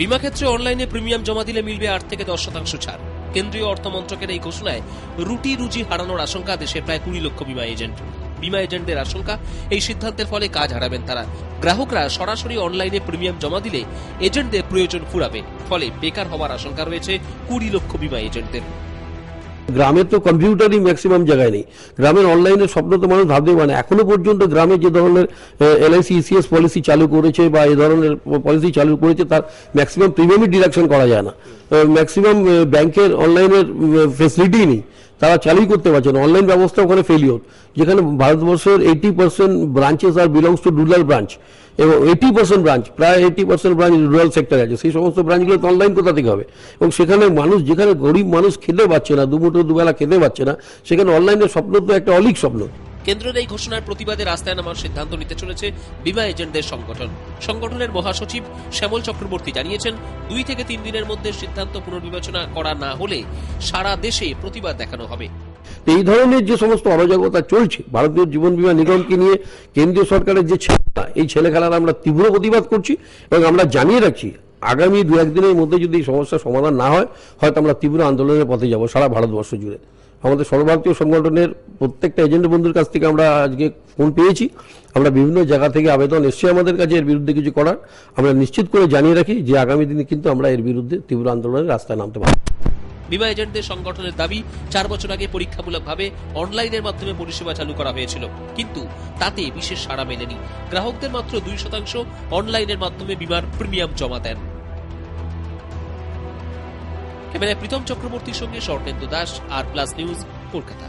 বিমা ক্ষেত্রে অনলাইনে প্রিমিয়াম জমা দিলে মিলবে 8 থেকে 10% ছাড়। কেন্দ্রীয় অর্থমন্ত্রকের এই ঘোষণায় রুজি হারানোর আশঙ্কা দেশের প্রায় 20 লক্ষ বিমা এজেন্ট। বিমা এজেন্টদের আশঙ্কা, এই সিদ্ধান্তের ফলে কাজ হারাবেন তারা। গ্রাহকরা সরাসরি অনলাইনে প্রিমিয়াম জমা দিলে এজেন্টদের প্রয়োজন ফুরাবে, ফলে বেকার হওয়ার আশঙ্কা রয়েছে 20 লক্ষ বিমা এজেন্টদের। গ্রামে তো কম্পিউটারই ম্যাক্সিমাম জায়গায় নেই। গ্রামের অনলাইনের স্বপ্ন তো মানুষ ভাবতে পারে না। এখনো পর্যন্ত গ্রামে যে ধরনের এলআইসি ইসিএস পলিসি চালু করেছে বা এই ধরনের পলিসি চালু করেছে, তার ম্যাক্সিমাম প্রিমিয়ামই ডিডাকশন করা যায় না। ম্যাক্সিমাম ব্যাংকের অনলাইনের ফেসিলিটি নেই, তারা চালুই করতে পারছে না। অনলাইন ব্যবস্থা ওখানে ফেলিওর, যেখানে ভারতবর্ষের 80% ব্রাঞ্চেস আর বিলংস টু রুরাল ব্রাঞ্চ, এবং 80% ব্রাঞ্চ, প্রায় 80% ব্রাঞ্চ রুরাল সেক্টরে আছে। সেই সমস্ত ব্রাঞ্চগুলো তো অনলাইন কোথা থেকে হবে? এবং সেখানে মানুষ, যেখানে গরিব মানুষ খেতে পাচ্ছে না, দুমুঠো দুবেলা খেতে পাচ্ছে না, সেখানে অনলাইনের স্বপ্ন তো একটা অলীক স্বপ্ন। কেন্দ্রের এই ঘোষণার প্রতিবাদে রাস্তায় নামার সিদ্ধান্ত নিতে চলেছে বিমা এজেন্টদের সংগঠন। সংগঠনের মহাসচিব শ্যামল চক্রবর্তী জানিয়েছেন, 2 থেকে 3 দিনের মধ্যে সিদ্ধান্ত পুনর্বিবেচনা করা না হলে সারা দেশে প্রতিবাদ দেখানো হবে। এই ধরনের যে সমস্ত অরাজকতা চলছে ভারতীয় জীবন বীমা নিগমকে নিয়ে, কেন্দ্রীয় সরকারের যে ছেলেখেলা, এই ছেলেখেলার আমরা তীব্র প্রতিবাদ করছি এবং আমরা জানিয়ে রাখছি, আগামী 2-1 দিনের মধ্যে যদি এই সমস্যার সমাধান না হয়, হয়তো আমরা তীব্র আন্দোলনের পথে যাব সারা ভারতবর্ষ জুড়ে। আমাদের সর্বভারতীয় সংগঠনের প্রত্যেকটা এজেন্ট বন্ধুর কাছ থেকে আমরা আজকে ফোন পেয়েছি, আমরা বিভিন্ন জায়গা থেকে আবেদন এসছে আমাদের কাছে এর বিরুদ্ধে কিছু করার। আমরা নিশ্চিত করে জানিয়ে রাখি যে আগামী দিনে কিন্তু আমরা এর বিরুদ্ধে তীব্র আন্দোলনের রাস্তায় নামতে পারব। বিমা এজেন্টদের সংগঠনের দাবি, 4 বছর আগে পরীক্ষামূলকভাবে অনলাইনের মাধ্যমে পরিষেবা চালু করা হয়েছিল, কিন্তু তাতে বিশেষ সাড়া মেলেনি। গ্রাহকদের মাত্র 2% অনলাইনের মাধ্যমে বিমার প্রিমিয়াম জমা দেন। ক্যামেরায় প্রীতম চক্রবর্তীর সঙ্গে শরতেন্দু দাস, আর প্লাস নিউজ, কলকাতা।